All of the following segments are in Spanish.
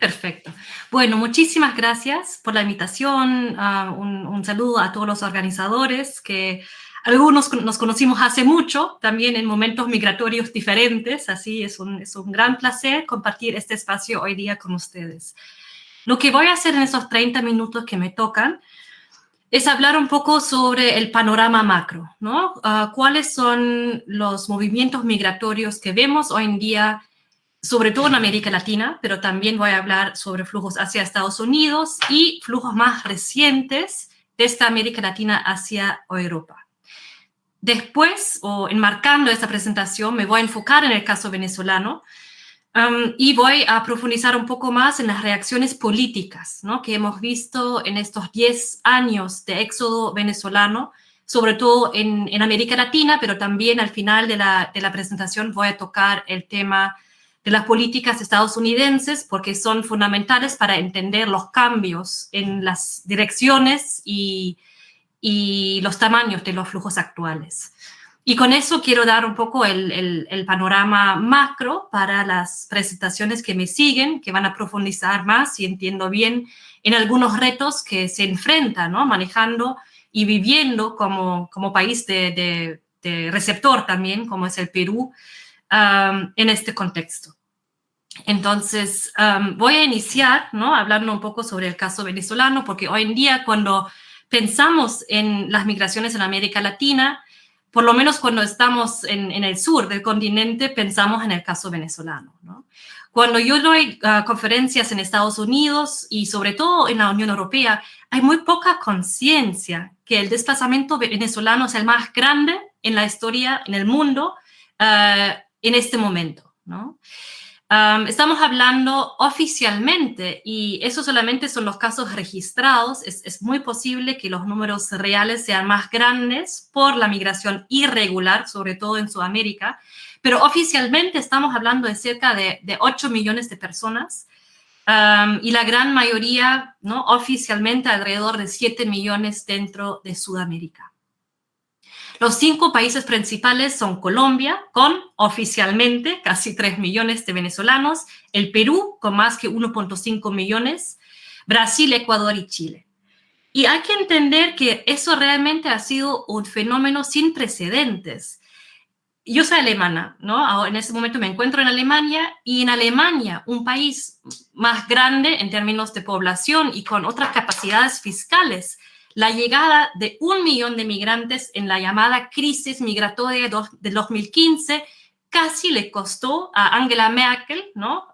Perfecto. Bueno, muchísimas gracias por la invitación. Un saludo a todos los organizadores, que algunos nos conocimos hace mucho, también en momentos migratorios diferentes, así es un gran placer compartir este espacio hoy día con ustedes. Lo que voy a hacer en esos 30 minutos que me tocan es hablar un poco sobre el panorama macro, ¿no? ¿Cuáles son los movimientos migratorios que vemos hoy en día, sobre todo en América Latina, pero también voy a hablar sobre flujos hacia Estados Unidos y flujos más recientes desde América Latina hacia Europa? Después, o enmarcando esta presentación, me voy a enfocar en el caso venezolano, y voy a profundizar un poco más en las reacciones políticas, ¿no?, que hemos visto en estos 10 años de éxodo venezolano, sobre todo en América Latina, pero también al final de la presentación voy a tocar el tema de las políticas estadounidenses, porque son fundamentales para entender los cambios en las direcciones y los tamaños de los flujos actuales. Y con eso quiero dar un poco el panorama macro para las presentaciones que me siguen, que van a profundizar más, y entiendo bien, en algunos retos que se enfrentan, ¿no?, manejando y viviendo como país de receptor también, como es el Perú, en este contexto. Entonces, voy a iniciar, ¿no?, hablando un poco sobre el caso venezolano, porque hoy en día cuando pensamos en las migraciones en América Latina, por lo menos cuando estamos en el sur del continente, pensamos en el caso venezolano, ¿no? Cuando yo doy conferencias en Estados Unidos y sobre todo en la Unión Europea, hay muy poca conciencia que el desplazamiento venezolano es el más grande en la historia, en el mundo, en este momento, ¿no? Estamos hablando oficialmente, y eso solamente son los casos registrados. Es muy posible que los números reales sean más grandes por la migración irregular, sobre todo en Sudamérica, pero oficialmente estamos hablando de cerca de 8 millones de personas, y la gran mayoría, ¿no?, oficialmente alrededor de 7 millones dentro de Sudamérica. Los 5 países principales son Colombia, con oficialmente casi 3 millones de venezolanos, el Perú, con más que 1.5 millones, Brasil, Ecuador y Chile. Y hay que entender que eso realmente ha sido un fenómeno sin precedentes. Yo soy alemana, ¿no? En este momento me encuentro en Alemania, y en Alemania, un país más grande en términos de población y con otras capacidades fiscales, la llegada de 1 millón de migrantes en la llamada crisis migratoria de 2015 casi le costó a Angela Merkel, ¿no?,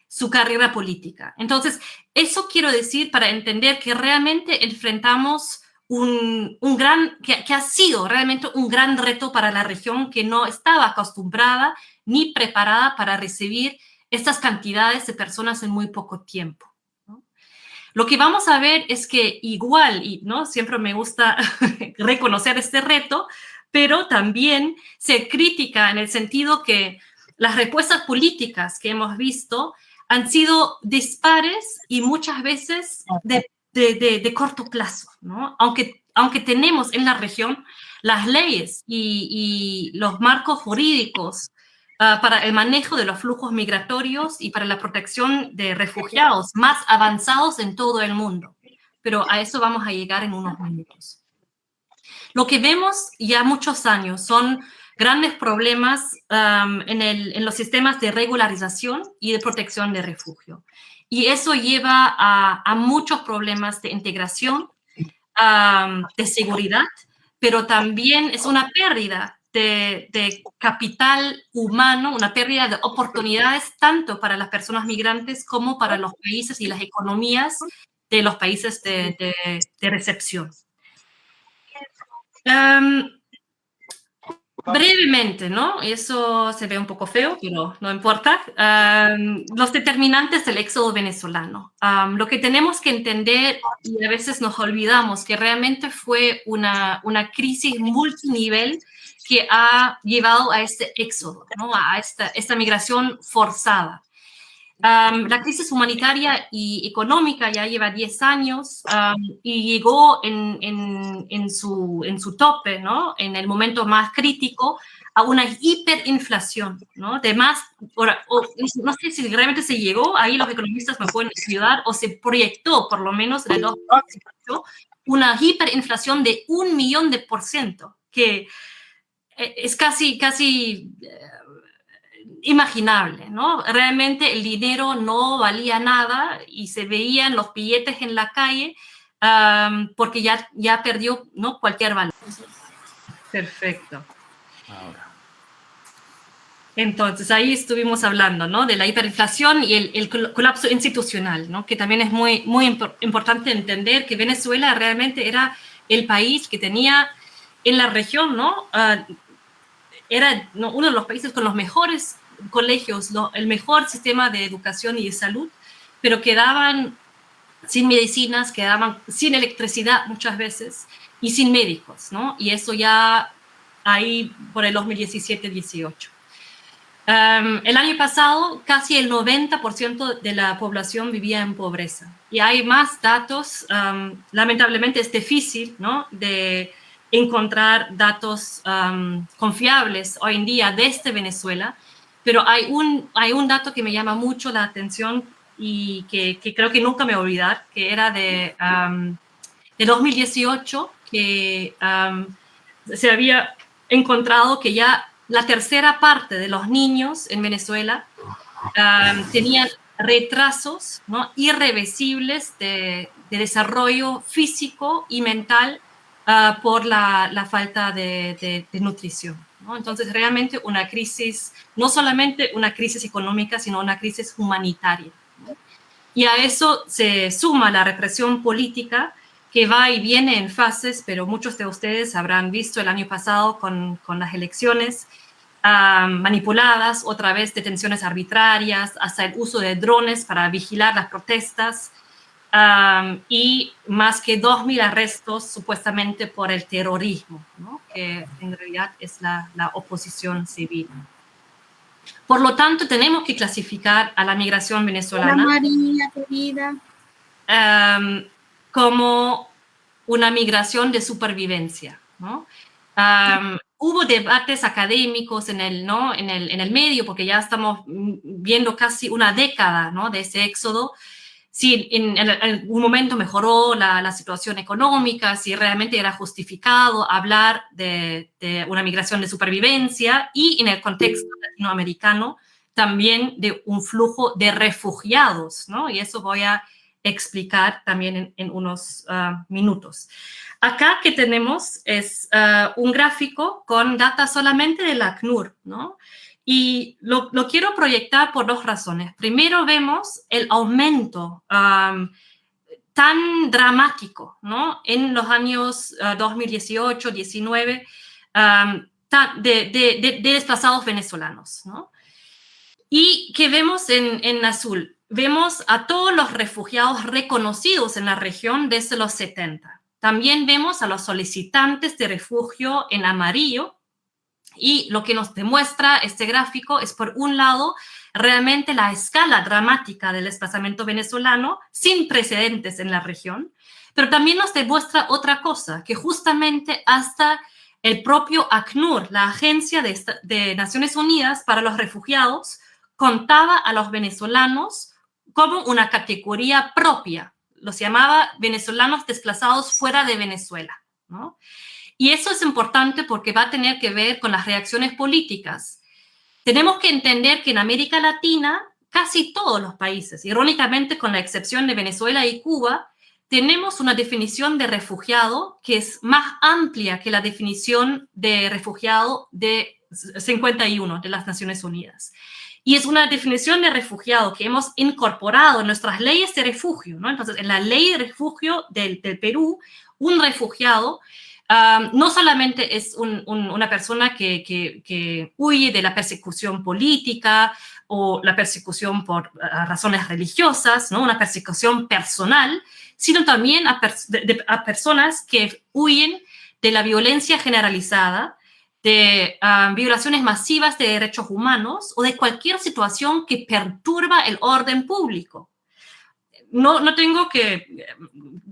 su carrera política. Entonces, eso quiero decir para entender que realmente enfrentamos que ha sido realmente un gran reto para la región, que no estaba acostumbrada ni preparada para recibir estas cantidades de personas en muy poco tiempo. Lo que vamos a ver es que igual, y ¿no?, siempre me gusta reconocer este reto, pero también se critica en el sentido que las respuestas políticas que hemos visto han sido dispares y muchas veces de corto plazo, ¿no? Aunque tenemos en la región las leyes y los marcos jurídicos para el manejo de los flujos migratorios y para la protección de refugiados más avanzados en todo el mundo. Pero a eso vamos a llegar en unos minutos. Lo que vemos ya muchos años son grandes problemas en los sistemas de regularización y de protección de refugio. Y eso lleva a muchos problemas de integración, de seguridad, pero también es una pérdida de capital humano, una pérdida de oportunidades tanto para las personas migrantes como para los países y las economías de los países de recepción. Brevemente, ¿no? Eso se ve un poco feo, pero no importa. Los determinantes del éxodo venezolano. Lo que tenemos que entender, y a veces nos olvidamos, que realmente fue una crisis multinivel que ha llevado a este éxodo, ¿no?, a esta migración forzada. La crisis humanitaria y económica ya lleva 10 años y llegó en su tope, ¿no?, en el momento más crítico, a una hiperinflación, ¿no? De más, no sé si realmente se llegó, ahí los economistas me pueden ayudar, o se proyectó, por lo menos en el 2018, una hiperinflación de 1.000.000%, que es casi imaginable, ¿no? Realmente el dinero no valía nada y se veían los billetes en la calle porque ya perdió, ¿no?, cualquier valor. Perfecto. Ahora. Entonces, ahí estuvimos hablando, ¿no?, de la hiperinflación y el colapso institucional, ¿no?, que también es muy importante entender que Venezuela realmente era el país que tenía en la región, ¿no?, era, ¿no?, uno de los países con los mejores colegios, el mejor sistema de educación y de salud, pero quedaban sin medicinas, quedaban sin electricidad muchas veces y sin médicos, ¿no? Y eso ya ahí por el 2017-18. El año pasado, casi el 90% de la población vivía en pobreza. Y hay más datos. Lamentablemente es difícil, ¿no?, de encontrar datos confiables hoy en día desde Venezuela, pero hay un dato que me llama mucho la atención y que creo que nunca me voy a olvidar, que era de 2018, que se había encontrado que ya la tercera parte de los niños en Venezuela tenían retrasos, ¿no?, irreversibles de desarrollo físico y mental por la falta de nutrición, ¿no? Entonces, realmente una crisis, no solamente una crisis económica, sino una crisis humanitaria, ¿no? Y a eso se suma la represión política, que va y viene en fases, pero muchos de ustedes habrán visto el año pasado con las elecciones manipuladas, otra vez detenciones arbitrarias, hasta el uso de drones para vigilar las protestas, y más que 2.000 arrestos supuestamente por el terrorismo, ¿no?, que en realidad es la oposición civil. Por lo tanto, tenemos que clasificar a la migración venezolana. Hola, María, querida. Como una migración de supervivencia, ¿no? Hubo debates académicos en el medio, porque ya estamos viendo casi una década, ¿no?, de ese éxodo. Si en algún momento mejoró la situación económica, si realmente era justificado hablar de una migración de supervivencia, y en el contexto latinoamericano también de un flujo de refugiados, ¿no? Y eso voy a explicar también en unos minutos. Acá que tenemos es un gráfico con data solamente del ACNUR, ¿no? Y lo quiero proyectar por dos razones. Primero, vemos el aumento tan dramático, ¿no?, en los años 2018, 19, de desplazados venezolanos, ¿no? Y que vemos en azul, vemos a todos los refugiados reconocidos en la región desde los 70. También vemos a los solicitantes de refugio en amarillo. Y lo que nos demuestra este gráfico es, por un lado, realmente la escala dramática del desplazamiento venezolano, sin precedentes en la región, pero también nos demuestra otra cosa, que justamente hasta el propio ACNUR, la Agencia de Naciones Unidas para los Refugiados, contaba a los venezolanos como una categoría propia. Los llamaba venezolanos desplazados fuera de Venezuela, ¿no? Y eso es importante porque va a tener que ver con las reacciones políticas. Tenemos que entender que en América Latina, casi todos los países, irónicamente con la excepción de Venezuela y Cuba, tenemos una definición de refugiado que es más amplia que la definición de refugiado de 51 de las Naciones Unidas. Y es una definición de refugiado que hemos incorporado en nuestras leyes de refugio, ¿no? Entonces, en la ley de refugio del Perú, un refugiado no solamente es una persona que huye de la persecución política o la persecución por razones religiosas, ¿no?, una persecución personal, sino también a personas que huyen de la violencia generalizada, de violaciones masivas de derechos humanos o de cualquier situación que perturba el orden público. no tengo que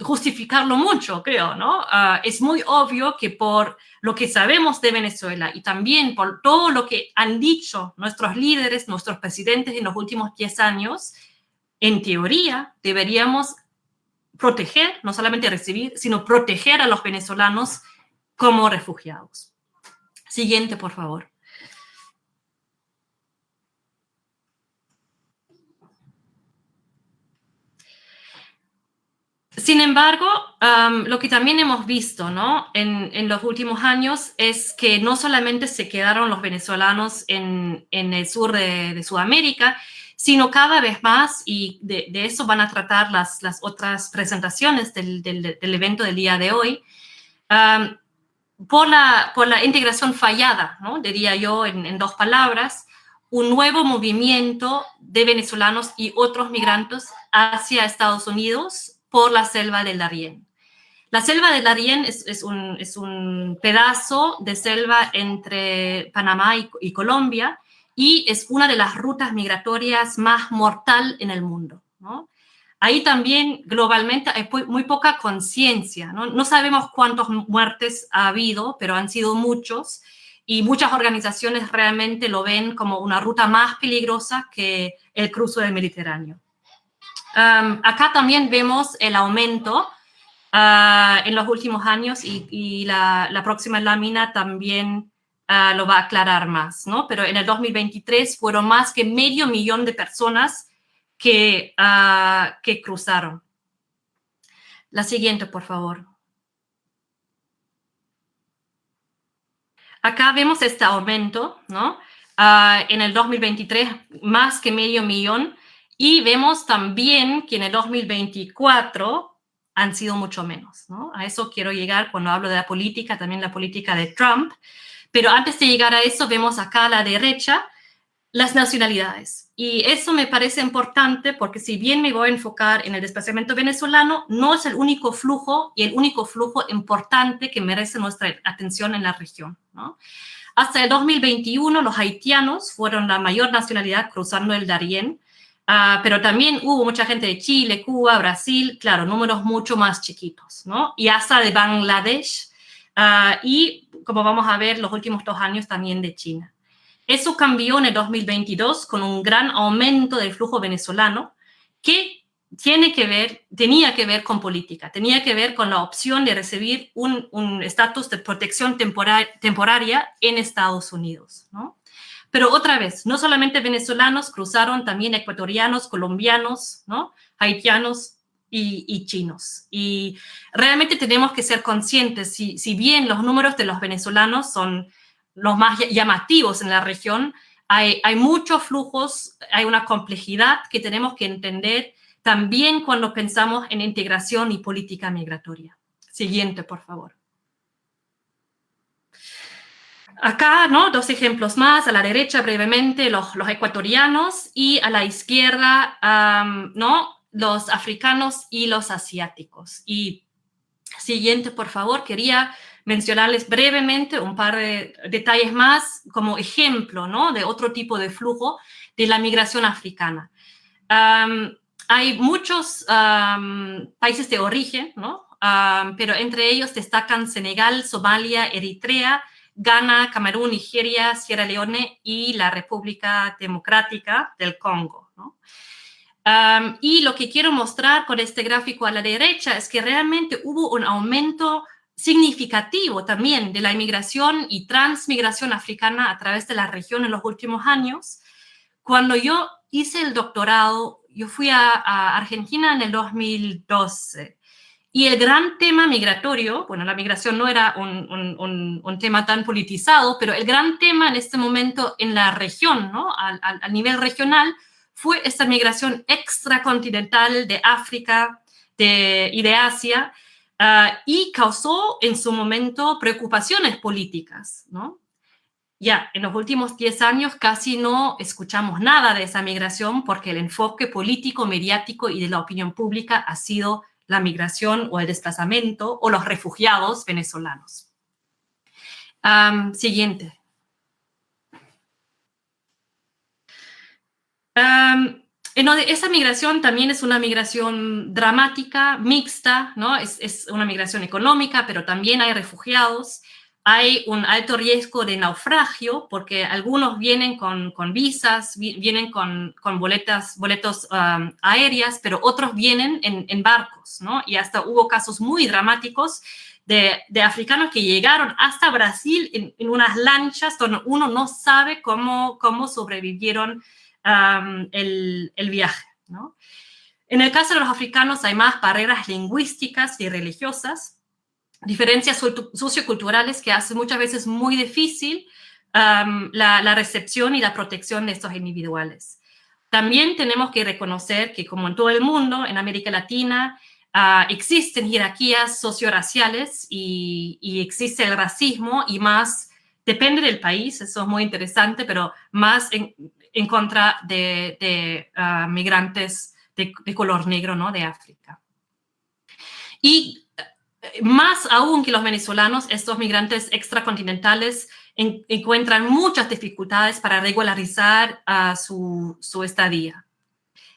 justificarlo mucho, creo, ¿no? Es muy obvio que por lo que sabemos de Venezuela y también por todo lo que han dicho nuestros líderes, nuestros presidentes en los últimos 10 años, en teoría deberíamos proteger, no solamente recibir, sino proteger a los venezolanos como refugiados. Siguiente, por favor. Sin embargo, lo que también hemos visto, ¿no? en los últimos años es que no solamente se quedaron los venezolanos en el sur de Sudamérica, sino cada vez más, y de eso van a tratar las otras presentaciones del evento del día de hoy, por la integración fallada, ¿no? Diría yo en 2 palabras, un nuevo movimiento de venezolanos y otros migrantes hacia Estados Unidos por la selva del Darién. La selva del Darién es un pedazo de selva entre Panamá y Colombia, y es una de las rutas migratorias más mortal en el mundo, ¿no? Ahí también globalmente hay muy poca conciencia, ¿no? No sabemos cuántas muertes ha habido, pero han sido muchos, y muchas organizaciones realmente lo ven como una ruta más peligrosa que el cruce del Mediterráneo. Acá también vemos el aumento en los últimos años, y la próxima lámina también lo va a aclarar más, ¿no? Pero en el 2023 fueron más que 500.000 de personas que cruzaron. La siguiente, por favor. Acá vemos este aumento, ¿no? En el 2023, más que 500.000, y vemos también que en el 2024 han sido mucho menos, ¿no? A eso quiero llegar cuando hablo de la política, también la política de Trump. Pero antes de llegar a eso, vemos acá a la derecha las nacionalidades. Y eso me parece importante porque, si bien me voy a enfocar en el desplazamiento venezolano, no es el único flujo y el único flujo importante que merece nuestra atención en la región, ¿no? Hasta el 2021 los haitianos fueron la mayor nacionalidad cruzando el Darién, pero también hubo mucha gente de Chile, Cuba, Brasil, claro, números mucho más chiquitos, ¿no? Y hasta de Bangladesh, y como vamos a ver los últimos 2 años también de China. Eso cambió en el 2022 con un gran aumento del flujo venezolano que tenía que ver con política, tenía que ver con la opción de recibir un estatus de protección temporaria en Estados Unidos, ¿no? Pero otra vez, no solamente venezolanos, cruzaron también ecuatorianos, colombianos, ¿no? Haitianos y chinos. Y realmente tenemos que ser conscientes, si bien los números de los venezolanos son los más llamativos en la región, hay muchos flujos, hay una complejidad que tenemos que entender también cuando pensamos en integración y política migratoria. Siguiente, por favor. Acá, ¿no? 2 ejemplos más. A la derecha, brevemente, los ecuatorianos, y a la izquierda, ¿no? Los africanos y los asiáticos. Y siguiente, por favor. Quería mencionarles brevemente un par de detalles más como ejemplo, ¿no? De otro tipo de flujo de la migración africana. Hay muchos países de origen, ¿no? Pero entre ellos destacan Senegal, Somalia, Eritrea, Ghana, Camerún, Nigeria, Sierra Leone y la República Democrática del Congo, ¿no? Y lo que quiero mostrar con este gráfico a la derecha es que realmente hubo un aumento significativo también de la inmigración y transmigración africana a través de la región en los últimos años. Cuando yo hice el doctorado, yo fui a Argentina en el 2012. Y el gran tema migratorio, bueno, la migración no era un tema tan politizado, pero el gran tema en este momento en la región, ¿no? Al nivel regional, fue esta migración extracontinental de África y de Asia, y causó en su momento preocupaciones políticas, ¿no? Ya, en los últimos 10 años casi no escuchamos nada de esa migración porque el enfoque político, mediático y de la opinión pública ha sido la migración o el desplazamiento o los refugiados venezolanos. Siguiente. Esa migración también es una migración dramática, mixta, ¿no? Es una migración económica, pero también hay refugiados. Hay un alto riesgo de naufragio porque algunos vienen con visas, vienen con boletos aéreas, pero otros vienen en barcos, ¿no? Y hasta hubo casos muy dramáticos de africanos que llegaron hasta Brasil en unas lanchas donde uno no sabe cómo sobrevivieron el viaje, ¿no? En el caso de los africanos hay más barreras lingüísticas y religiosas, diferencias socioculturales que hacen muchas veces muy difícil la recepción y la protección de estos individuales. También tenemos que reconocer que, como en todo el mundo, en América Latina, existen jerarquías socioraciales y existe el racismo y más, depende del país, eso es muy interesante, pero más en contra de migrantes de color negro, ¿no? De África. Y más aún que los venezolanos, estos migrantes extracontinentales encuentran muchas dificultades para regularizar su estadía.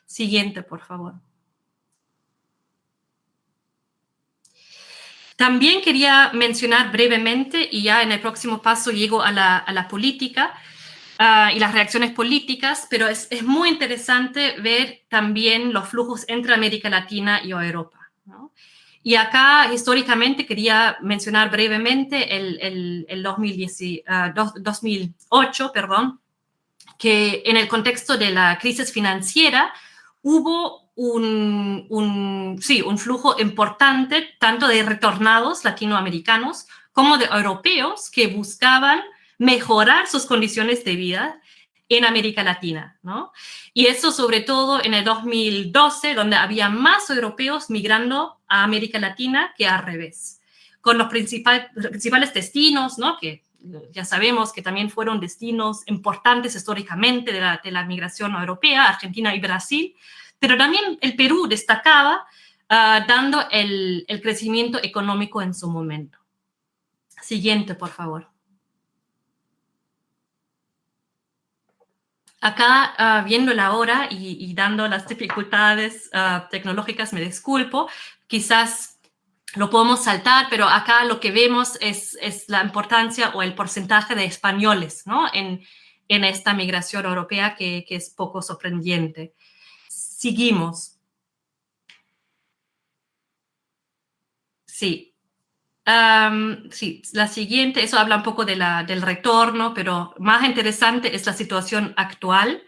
Siguiente, por favor. También quería mencionar brevemente, y ya en el próximo paso llego a la política y las reacciones políticas, pero es muy interesante ver también los flujos entre América Latina y Europa, ¿no? Y acá, históricamente, quería mencionar brevemente el 2008, perdón, que en el contexto de la crisis financiera hubo un flujo importante tanto de retornados latinoamericanos como de europeos que buscaban mejorar sus condiciones de vida en América Latina, ¿no? Y eso sobre todo en el 2012, donde había más europeos migrando a América Latina que al revés, con los principales destinos, ¿no? Que ya sabemos que también fueron destinos importantes históricamente de la migración europea, Argentina y Brasil, pero también el Perú destacaba dando el crecimiento económico en su momento. Siguiente, por favor. Acá, viendo la hora y dando las dificultades tecnológicas, me disculpo, quizás lo podemos saltar, pero acá lo que vemos es la importancia o el porcentaje de españoles, ¿no? en esta migración europea que es poco sorprendente. Seguimos. Sí. Sí, la siguiente, eso habla un poco del retorno, pero más interesante es la situación actual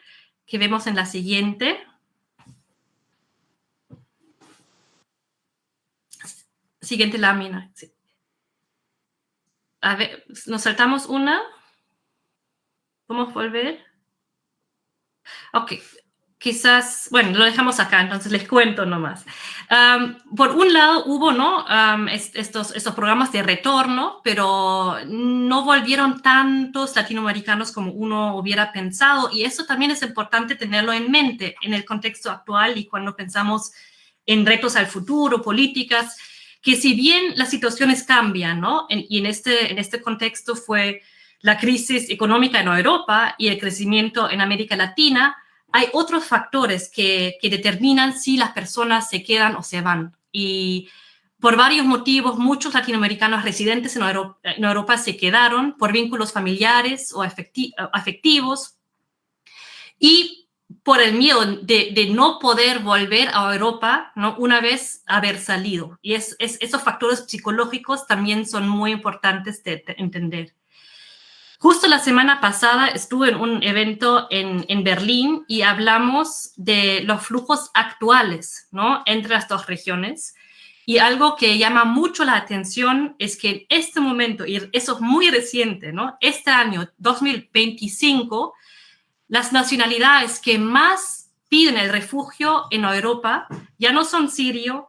que vemos en la siguiente. Siguiente lámina. Sí. A ver, nos saltamos una. ¿Podemos volver? Ok. Quizás, bueno, lo dejamos acá, entonces les cuento nomás. Por un lado hubo, ¿no? Estos programas de retorno, pero no volvieron tantos latinoamericanos como uno hubiera pensado, y eso también es importante tenerlo en mente en el contexto actual y cuando pensamos en retos al futuro, políticas, que si bien las situaciones cambian, ¿no? Y en este contexto fue la crisis económica en Europa y el crecimiento en América Latina, hay otros factores que determinan si las personas se quedan o se van. Y por varios motivos, muchos latinoamericanos residentes en Europa se quedaron por vínculos familiares o afectivos y por el miedo de no poder volver a Europa, ¿no? Una vez haber salido. Y esos factores psicológicos también son muy importantes de entender. Justo la semana pasada estuve en un evento en Berlín y hablamos de los flujos actuales, ¿no? Entre las dos regiones. Y algo que llama mucho la atención es que en este momento, y eso es muy reciente, ¿no? Este año 2025, las nacionalidades que más piden el refugio en Europa ya no son Siria,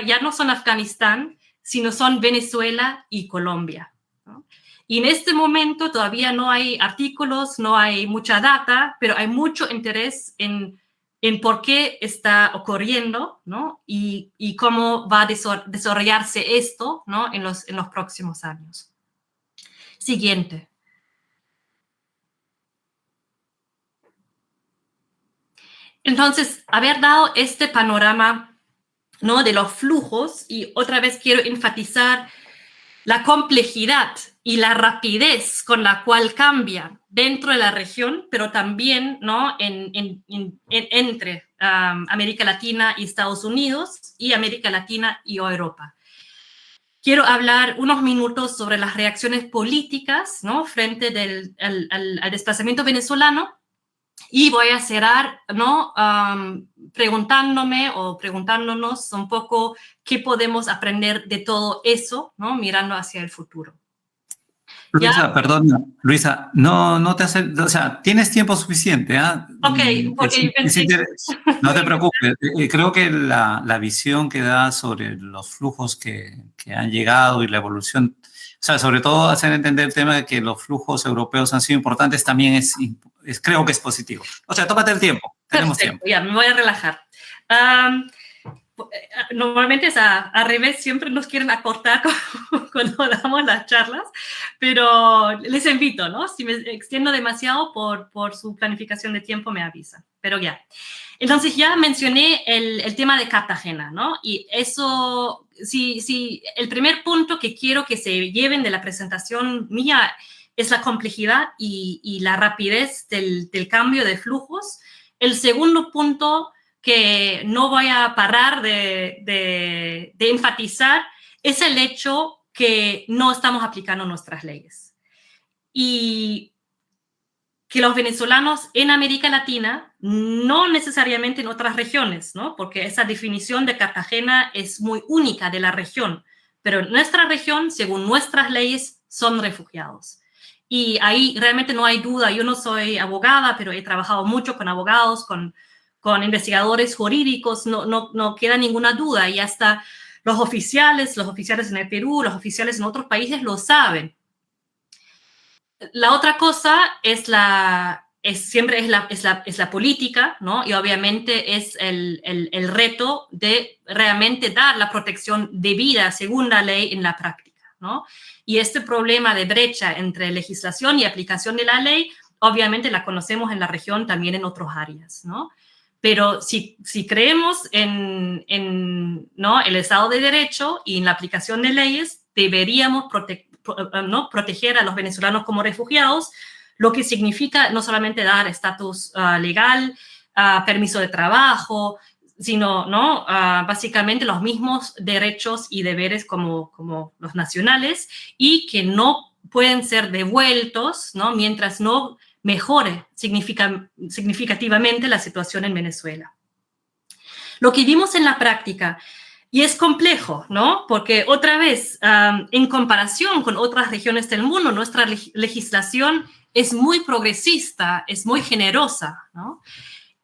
ya no son Afganistán, sino son Venezuela y Colombia, ¿no? Y en este momento todavía no hay artículos, no hay mucha data, pero hay mucho interés en por qué está ocurriendo, ¿no? Y cómo va a desarrollarse esto, ¿no? en los próximos años. Siguiente. Entonces, haber dado este panorama, ¿no?, de los flujos, y otra vez quiero enfatizar la complejidad y la rapidez con la cual cambia dentro de la región, pero también, ¿no?, entre América Latina y Estados Unidos, y América Latina y Europa. Quiero hablar unos minutos sobre las reacciones políticas, ¿no?, frente al desplazamiento venezolano, y voy a cerrar, ¿no?, preguntándonos un poco qué podemos aprender de todo eso, ¿no?, mirando hacia el futuro. ¿Ya? Luisa, perdona, Luisa, no te hace, o sea, tienes tiempo suficiente, ¿ah? Ok, porque pensé... No te preocupes, creo que la visión que da sobre los flujos que han llegado y la evolución, o sea, sobre todo hacer entender el tema de que los flujos europeos han sido importantes, también creo que es positivo. O sea, tómate el tiempo, tenemos Perfecto, tiempo. ya, me voy a relajar. Normalmente es al revés, siempre nos quieren acortar cuando damos las charlas, pero les invito, ¿no? Si me extiendo demasiado por su planificación de tiempo, me avisan. Pero ya. Entonces ya mencioné el tema de Cartagena, ¿no? Y eso, sí, el primer punto que quiero que se lleven de la presentación mía es la complejidad y la rapidez del cambio de flujos. El segundo punto que no voy a parar de enfatizar es el hecho que no estamos aplicando nuestras leyes. Y que los venezolanos en América Latina, no necesariamente en otras regiones, ¿no?, porque esa definición de Cartagena es muy única de la región, pero en nuestra región, según nuestras leyes, son refugiados. Y ahí realmente no hay duda. Yo no soy abogada, pero he trabajado mucho con abogados, con investigadores jurídicos, no queda ninguna duda, y hasta los oficiales en el Perú, los oficiales en otros países lo saben. La otra cosa siempre es la política, ¿no? Y obviamente es el reto de realmente dar la protección debida según la ley en la práctica, ¿no? Y este problema de brecha entre legislación y aplicación de la ley, obviamente la conocemos en la región, también en otras áreas, ¿no? Pero si creemos ¿no?, el Estado de Derecho y en la aplicación de leyes, deberíamos proteger a los venezolanos como refugiados, lo que significa no solamente dar estatus legal, permiso de trabajo, sino, ¿no?, básicamente los mismos derechos y deberes como los nacionales, y que no pueden ser devueltos, ¿no?, mientras no mejore significativamente la situación en Venezuela. Lo que vimos en la práctica, y es complejo, ¿no?, porque otra vez, en comparación con otras regiones del mundo, nuestra legislación es muy progresista, es muy generosa, ¿no?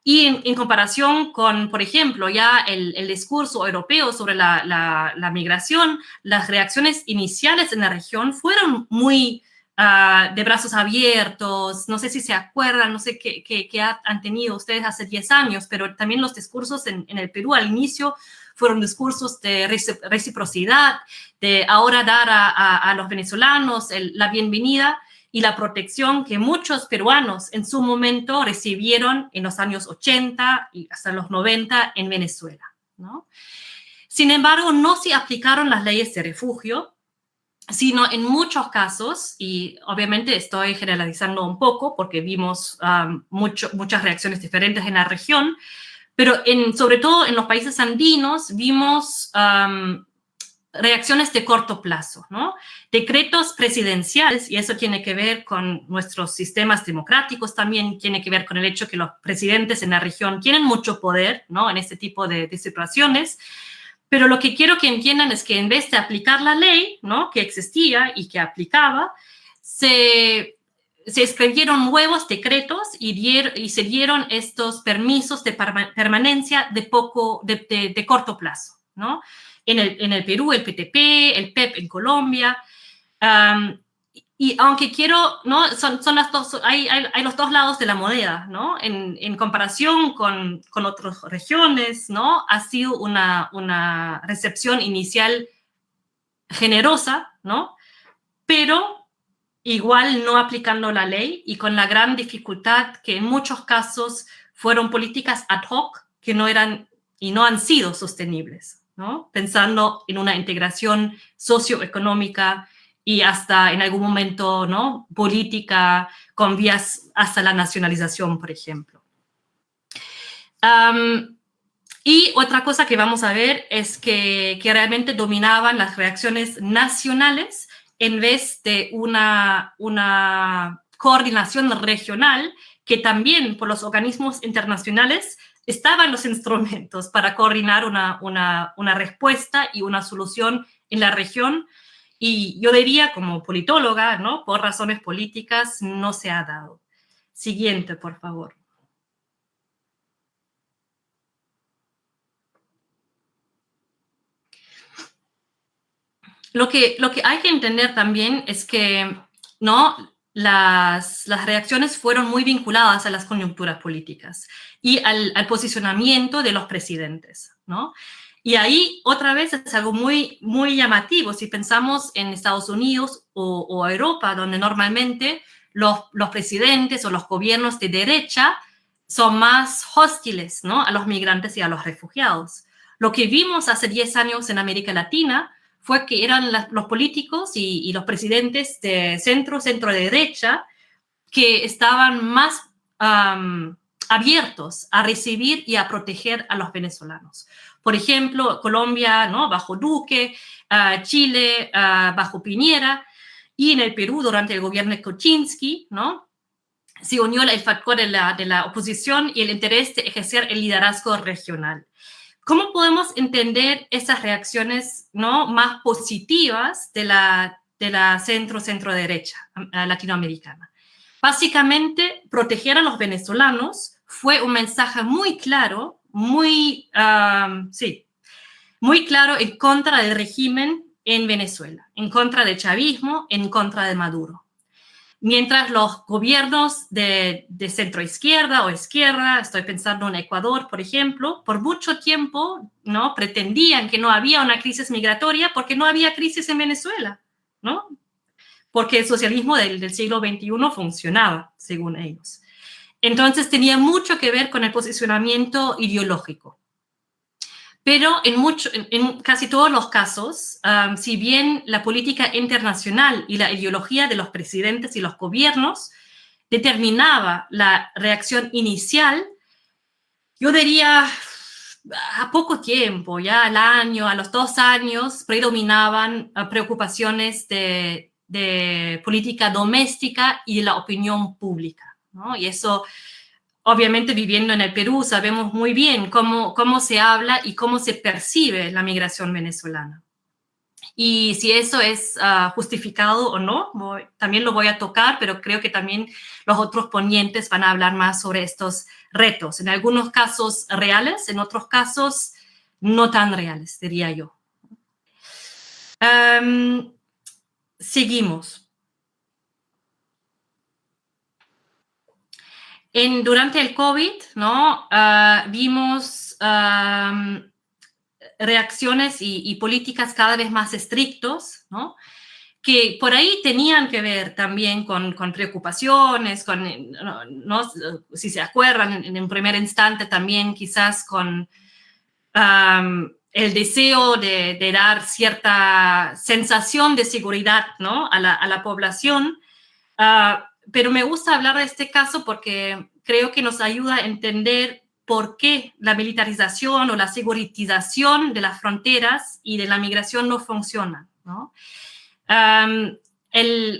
Y en comparación con, por ejemplo, ya el discurso europeo sobre la migración, las reacciones iniciales en la región fueron muy de brazos abiertos. No sé si se acuerdan, no sé qué han tenido ustedes hace 10 años, pero también los discursos en el Perú al inicio fueron discursos de reciprocidad, de ahora dar a los venezolanos la bienvenida y la protección que muchos peruanos en su momento recibieron en los años 80 y hasta los 90 en Venezuela, ¿no? Sin embargo, no se aplicaron las leyes de refugio, sino en muchos casos, y obviamente estoy generalizando un poco porque vimos muchas reacciones diferentes en la región, pero sobre todo en los países andinos vimos reacciones de corto plazo, ¿no? Decretos presidenciales, y eso tiene que ver con nuestros sistemas democráticos, también tiene que ver con el hecho que los presidentes en la región tienen mucho poder, ¿no?, en este tipo de situaciones. Pero lo que quiero que entiendan es que en vez de aplicar la ley, ¿no?, que existía y que aplicaba, se escribieron nuevos decretos y se dieron estos permisos de permanencia de corto plazo, ¿no? En el Perú, el PTP, el PEP en Colombia. Y aunque quiero, ¿no?, son las dos, hay los dos lados de la moneda, ¿no? En comparación con otras regiones, ¿no?, ha sido una recepción inicial generosa, ¿no?, pero igual no aplicando la ley y con la gran dificultad que en muchos casos fueron políticas ad hoc que no eran y no han sido sostenibles, ¿no? Pensando en una integración socioeconómica y hasta en algún momento, ¿no?, política, con vías hasta la nacionalización, por ejemplo. Y otra cosa que vamos a ver es que realmente dominaban las reacciones nacionales en vez de una coordinación regional, que también por los organismos internacionales estaban los instrumentos para coordinar una respuesta y una solución en la región. Y yo diría, como politóloga, ¿no?, por razones políticas, no se ha dado. Siguiente, por favor. Lo que hay que entender también es que, ¿no?, las reacciones fueron muy vinculadas a las coyunturas políticas y al posicionamiento de los presidentes, ¿no? Y ahí, otra vez, es algo muy, muy llamativo. Si pensamos en Estados Unidos o Europa, donde normalmente los presidentes o los gobiernos de derecha son más hostiles, ¿no?, a los migrantes y a los refugiados. Lo que vimos hace 10 años en América Latina fue que eran los políticos y los presidentes de centro-derecha que estaban más abiertos a recibir y a proteger a los venezolanos. Por ejemplo, Colombia, ¿no?, bajo Duque, Chile bajo Piñera, y en el Perú durante el gobierno de Kuczynski, ¿no?, se unió el factor de la oposición y el interés de ejercer el liderazgo regional. ¿Cómo podemos entender esas reacciones, ¿no?, más positivas de la centro-derecha latinoamericana? Básicamente, proteger a los venezolanos fue un mensaje muy claro, muy claro en contra del régimen en Venezuela, en contra del chavismo, en contra de Maduro. Mientras los gobiernos de centroizquierda o izquierda, estoy pensando en Ecuador, por ejemplo, por mucho tiempo, ¿no?, pretendían que no había una crisis migratoria porque no había crisis en Venezuela, ¿no?, porque el socialismo del siglo XXI funcionaba, según ellos. Entonces tenía mucho que ver con el posicionamiento ideológico. Pero en casi todos los casos, si bien la política internacional y la ideología de los presidentes y los gobiernos determinaba la reacción inicial, yo diría a poco tiempo, ya al año, a los 2 años, predominaban preocupaciones de política doméstica y de la opinión pública, ¿no? Y eso, obviamente, viviendo en el Perú, sabemos muy bien cómo se habla y cómo se percibe la migración venezolana. Y si eso es justificado o no, también lo voy a tocar, pero creo que también los otros ponentes van a hablar más sobre estos retos. En algunos casos reales, en otros casos no tan reales, diría yo. Seguimos. Durante el COVID, ¿no?, vimos reacciones y políticas cada vez más estrictos, ¿no?, que por ahí tenían que ver también con preocupaciones, ¿no?, si se acuerdan, en primer instante también quizás con el deseo de dar cierta sensación de seguridad, ¿no?, a la población. Pero me gusta hablar de este caso porque creo que nos ayuda a entender por qué la militarización o la seguritización de las fronteras y de la migración no funciona, ¿no?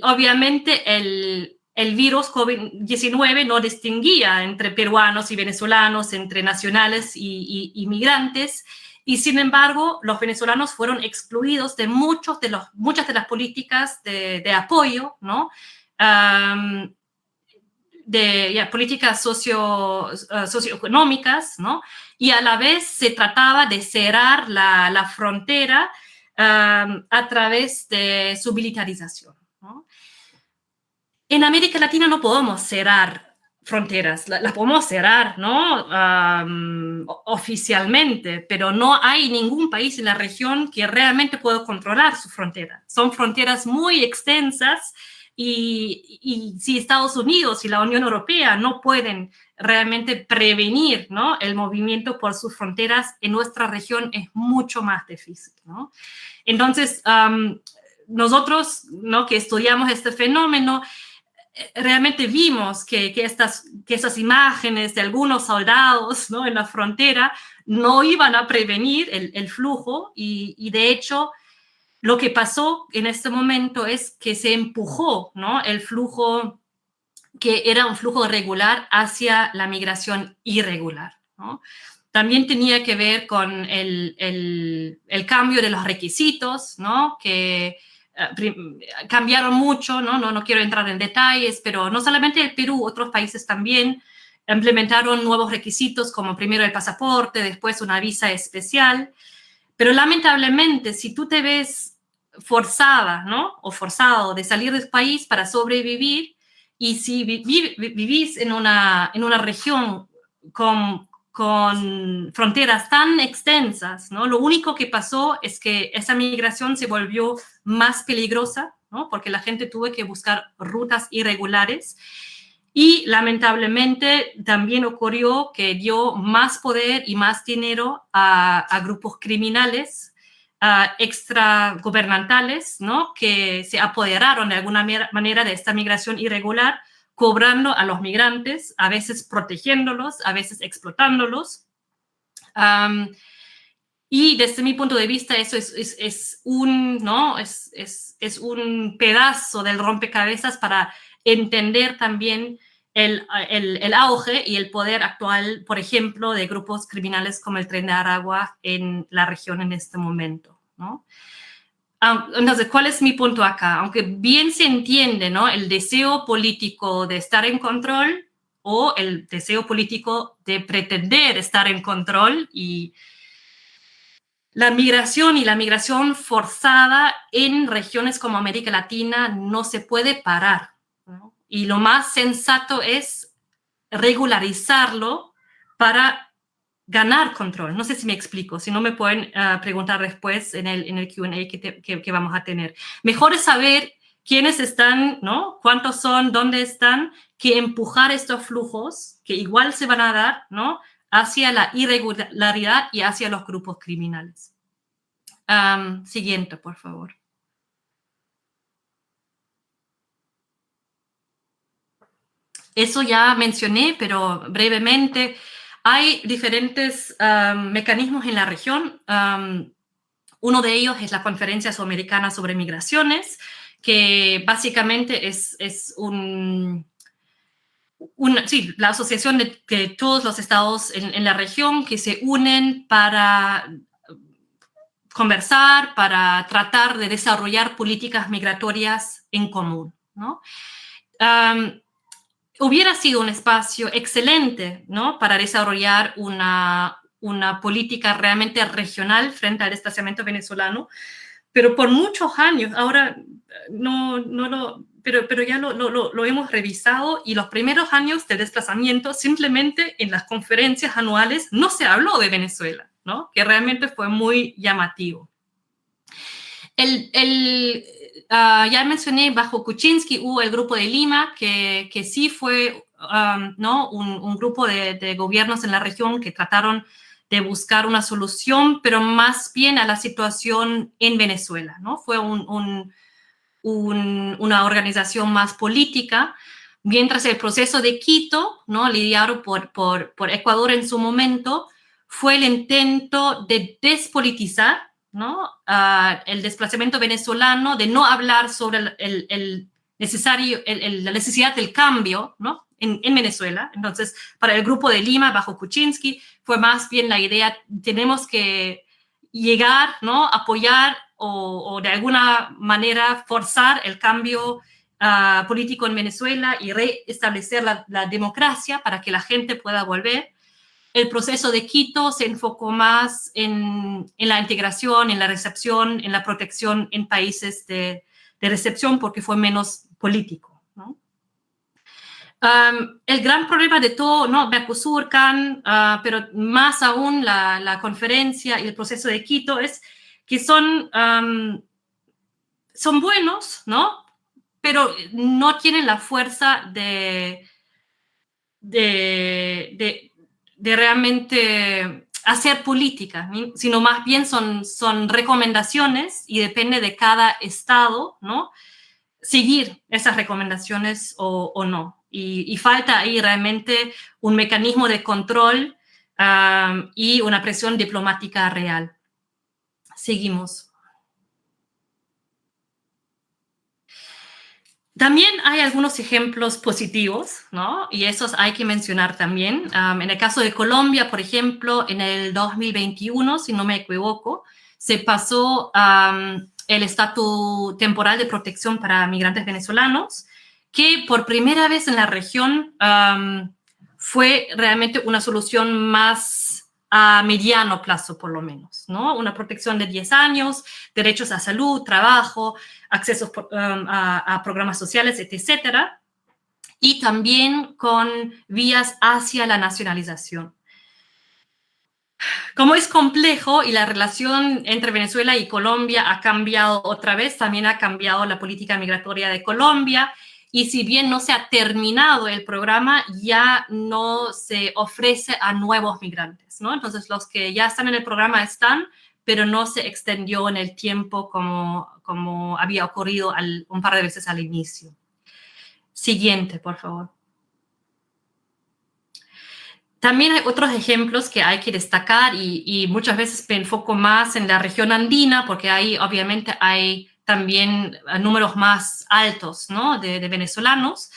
Obviamente el virus COVID-19 no distinguía entre peruanos y venezolanos, entre nacionales y migrantes, y sin embargo los venezolanos fueron excluidos de muchas de las políticas de apoyo, ¿no?, de políticas socioeconómicas, ¿no?, y a la vez se trataba de cerrar la frontera a través de su militarización, ¿no? En América Latina no podemos cerrar fronteras, las podemos cerrar, ¿no?, oficialmente, pero no hay ningún país en la región que realmente pueda controlar su frontera. Son fronteras muy extensas y si Estados Unidos y la Unión Europea no pueden realmente prevenir, ¿no?, el movimiento por sus fronteras, en nuestra región es mucho más difícil, ¿no? Entonces, nosotros, ¿no?, que estudiamos este fenómeno, realmente vimos que esas imágenes de algunos soldados, ¿no?, en la frontera no iban a prevenir el flujo y de hecho lo que pasó en este momento es que se empujó, ¿no?, el flujo que era un flujo regular hacia la migración irregular, ¿no? También tenía que ver con el cambio de los requisitos, ¿no?, que cambiaron mucho, ¿no? No quiero entrar en detalles, pero no solamente el Perú, otros países también implementaron nuevos requisitos, como primero el pasaporte, después una visa especial, pero lamentablemente, si tú te ves forzada, ¿no?, o forzado de salir del país para sobrevivir, y si vivís en una región con fronteras tan extensas, ¿no?, lo único que pasó es que esa migración se volvió más peligrosa, ¿no?, porque la gente tuvo que buscar rutas irregulares y lamentablemente también ocurrió que dio más poder y más dinero a grupos criminales extragubernamentales, ¿no?, que se apoderaron de alguna manera de esta migración irregular, cobrando a los migrantes, a veces protegiéndolos, a veces explotándolos. Y desde mi punto de vista eso es un pedazo del rompecabezas para entender también el auge y el poder actual, por ejemplo, de grupos criminales como el Tren de Aragua en la región en este momento, ¿no? Entonces, ¿cuál es mi punto acá? Aunque bien se entiende, ¿no?, el deseo político de estar en control o el deseo político de pretender estar en control, y la migración y la migración forzada en regiones como América Latina no se puede parar, ¿no? Y lo más sensato es regularizarlo para ganar control. No sé si me explico, si no me pueden preguntar después en el Q&A que vamos a tener. Mejor es saber quiénes están, ¿no?, cuántos son, dónde están, que empujar estos flujos que igual se van a dar, ¿no?, hacia la irregularidad y hacia los grupos criminales. Siguiente, por favor. Eso ya mencioné, pero brevemente, hay diferentes mecanismos en la región. Uno de ellos es la Conferencia Sudamericana sobre Migraciones, que básicamente es la asociación de todos los estados en la región que se unen para conversar, para tratar de desarrollar políticas migratorias en común, ¿no? Hubiera sido un espacio excelente, ¿no?, para desarrollar una política realmente regional frente al desplazamiento venezolano, pero por muchos años, ahora pero ya lo hemos revisado, y los primeros años del desplazamiento, simplemente en las conferencias anuales no se habló de Venezuela, ¿no?, que realmente fue muy llamativo. Ya mencioné, bajo Kuczynski hubo el Grupo de Lima, que sí fue ¿no?, un grupo de gobiernos en la región que trataron de buscar una solución, pero más bien a la situación en Venezuela, ¿no? Fue una organización más política, mientras el proceso de Quito, ¿no?, liderado por Ecuador en su momento, fue el intento de despolitizar, ¿no?, el desplazamiento venezolano, de no hablar sobre la necesidad del cambio, ¿no?, en Venezuela. Entonces, para el Grupo de Lima, bajo Kuczynski, fue más bien la idea, tenemos que llegar, ¿no?, apoyar o de alguna manera forzar el cambio político en Venezuela y reestablecer la democracia para que la gente pueda volver. El proceso de Quito se enfocó más en la integración, en la recepción, en la protección en países de recepción, porque fue menos político, ¿no? El gran problema de todo, ¿no?, Mercosur, CAN, pero más aún la conferencia y el proceso de Quito, es que son buenos, ¿no?, pero no tienen la fuerza de realmente hacer política, sino más bien son recomendaciones y depende de cada estado, ¿no? Seguir esas recomendaciones o no. Y falta ahí realmente un mecanismo de control y una presión diplomática real. Seguimos. También hay algunos ejemplos positivos, ¿no? Y esos hay que mencionar también. En el caso de Colombia, por ejemplo, en el 2021, si no me equivoco, se pasó el estatus temporal de protección para migrantes venezolanos, que por primera vez en la región fue realmente una solución más a mediano plazo, por lo menos, ¿no? Una protección de 10 años, derechos a salud, trabajo, acceso a programas sociales, etcétera, y también con vías hacia la nacionalización. Como es complejo y la relación entre Venezuela y Colombia ha cambiado otra vez, también ha cambiado la política migratoria de Colombia, y si bien no se ha terminado el programa, ya no se ofrece a nuevos migrantes, ¿no? Entonces, los que ya están en el programa están, pero no se extendió en el tiempo como había ocurrido un par de veces al inicio. Siguiente, por favor. También hay otros ejemplos que hay que destacar y muchas veces me enfoco más en la región andina porque ahí obviamente hay también números más altos, ¿no? de venezolanos,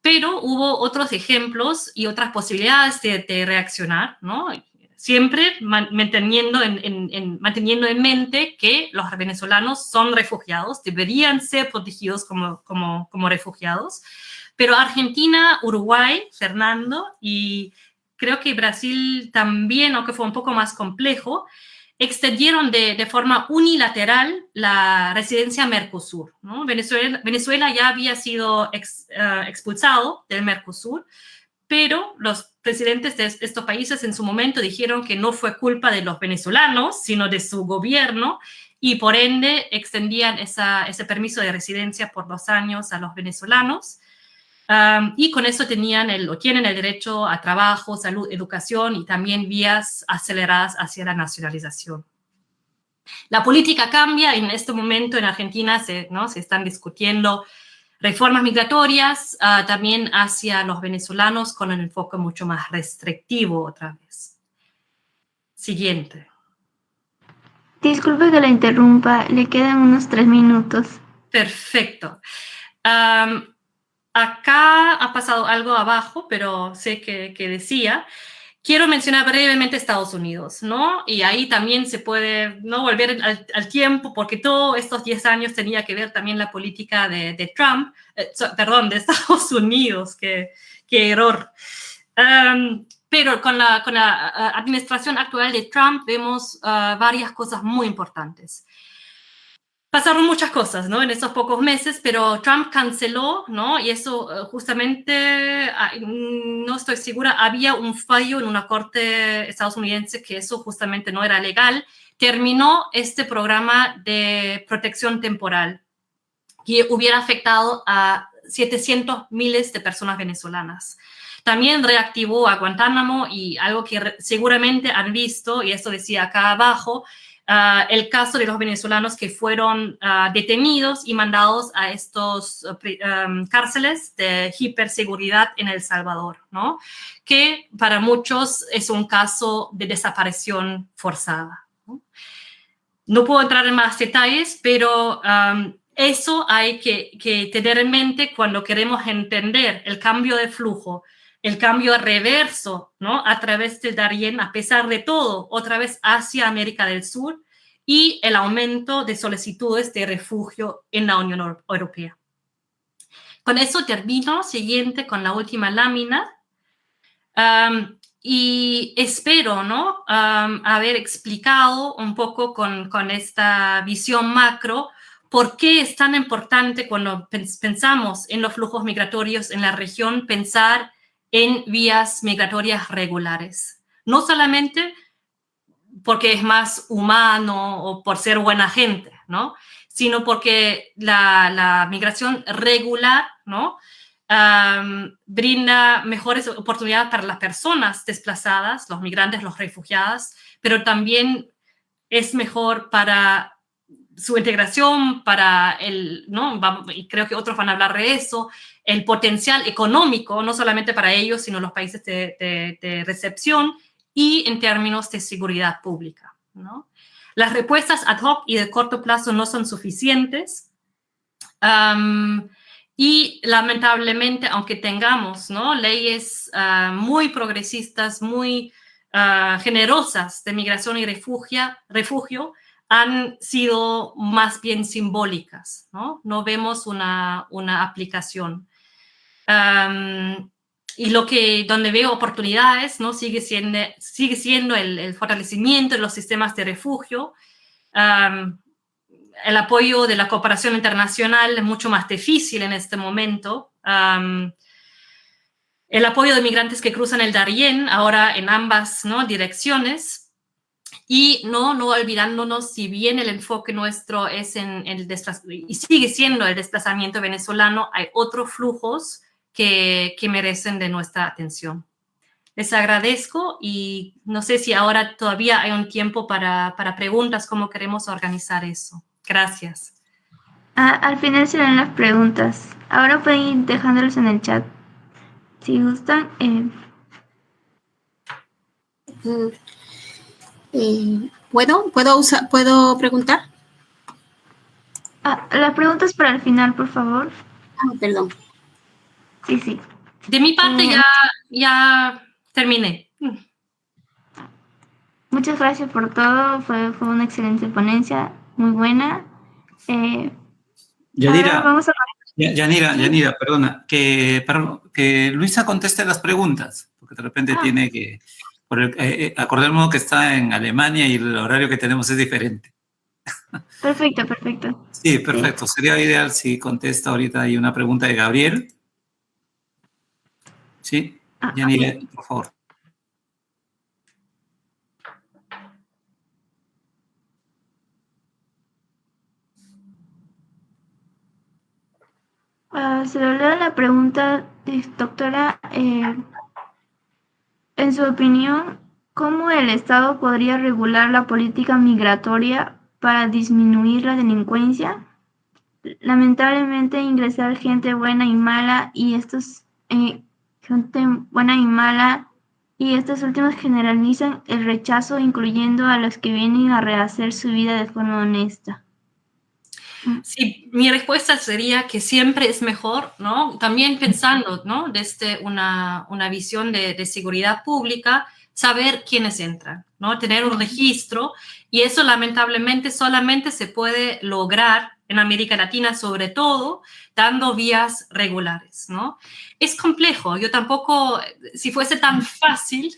pero hubo otros ejemplos y otras posibilidades de reaccionar, ¿no? Siempre manteniendo en mente que los venezolanos son refugiados, deberían ser protegidos como refugiados, pero Argentina, Uruguay, Fernando, y creo que Brasil también, aunque fue un poco más complejo, extendieron de forma unilateral la residencia Mercosur, ¿no? Venezuela ya había sido expulsado del Mercosur, pero los presidentes de estos países en su momento dijeron que no fue culpa de los venezolanos, sino de su gobierno, y por ende extendían ese permiso de residencia por 2 años a los venezolanos. Y con eso tienen el derecho a trabajo, salud, educación y también vías aceleradas hacia la nacionalización. La política cambia. En este momento en Argentina se están discutiendo reformas migratorias también hacia los venezolanos con un enfoque mucho más restrictivo otra vez. Siguiente. Disculpe que la interrumpa, le quedan unos 3 minutos. Perfecto. Acá ha pasado algo abajo, pero sé que decía. Quiero mencionar brevemente Estados Unidos, ¿no? Y ahí también se puede no volver al tiempo, porque todos estos 10 años tenía que ver también la política de Trump, de Estados Unidos, qué error. Pero con la administración actual de Trump vemos varias cosas muy importantes. Pasaron muchas cosas, ¿no? En esos pocos meses, pero Trump canceló, ¿no? Y eso justamente, no estoy segura, había un fallo en una corte estadounidense que eso justamente no era legal. Terminó este programa de protección temporal que hubiera afectado a 700,000 de personas venezolanas. También reactivó a Guantánamo y algo que seguramente han visto, y esto decía acá abajo, el caso de los venezolanos que fueron detenidos y mandados a estos cárceles de hiperseguridad en El Salvador, ¿no? Que para muchos es un caso de desaparición forzada, ¿no? No puedo entrar en más detalles, pero eso hay que tener en mente cuando queremos entender el cambio de flujo, el cambio reverso, ¿no? A través de Darién, a pesar de todo, otra vez hacia América del Sur, y el aumento de solicitudes de refugio en la Unión Europea. Con eso termino, siguiente, con la última lámina. Y espero, ¿no? Haber explicado un poco con esta visión macro por qué es tan importante cuando pensamos en los flujos migratorios en la región, pensar en vías migratorias regulares. No solamente porque es más humano o por ser buena gente, ¿no? sino porque la migración regular, ¿no? Brinda mejores oportunidades para las personas desplazadas, los migrantes, los refugiados, pero también es mejor para su integración, para ¿no? Y creo que otros van a hablar de eso, el potencial económico, no solamente para ellos, sino los países de recepción, y en términos de seguridad pública, ¿no? Las respuestas ad hoc y de corto plazo no son suficientes. Y lamentablemente, aunque tengamos, ¿no?, leyes muy progresistas, muy generosas de migración y refugio, han sido más bien simbólicas, ¿no? No vemos una aplicación. Y donde veo oportunidades, ¿no?, sigue siendo el fortalecimiento de los sistemas de refugio. El apoyo de la cooperación internacional es mucho más difícil en este momento. El apoyo de migrantes que cruzan el Darién, ahora en ambas, ¿no?, direcciones. Y no olvidándonos, si bien el enfoque nuestro es en el desplazamiento, y sigue siendo el desplazamiento venezolano, hay otros flujos que merecen de nuestra atención. Les agradezco y no sé si ahora todavía hay un tiempo para preguntas, cómo queremos organizar eso. Gracias. Al final serán las preguntas. Ahora pueden ir dejándolos en el chat. Si gustan. ¿Puedo preguntar? Las preguntas para el final, por favor. Perdón. Sí. De mi parte ya terminé. Muchas gracias por todo. Fue una excelente ponencia, muy buena. Yanira, vamos a... Yanira, perdona, que Luisa conteste las preguntas, porque de repente tiene que... acordémonos que está en Alemania y el horario que tenemos es diferente. Perfecto. Sí, perfecto. Sí. Sería ideal si contesta ahorita hay una pregunta de Gabriel. Sí, Yanira, por favor. Se le leo la pregunta, doctora. En su opinión, ¿cómo el Estado podría regular la política migratoria para disminuir la delincuencia? Lamentablemente, ingresar gente buena y mala y estos últimos generalizan el rechazo, incluyendo a los que vienen a rehacer su vida de forma honesta. Sí, mi respuesta sería que siempre es mejor, ¿no? También pensando, ¿no?, desde una visión de seguridad pública, saber quiénes entran, ¿no? Tener un registro, y eso lamentablemente solamente se puede lograr en América Latina, sobre todo, dando vías regulares, ¿no? Es complejo, yo tampoco, si fuese tan fácil,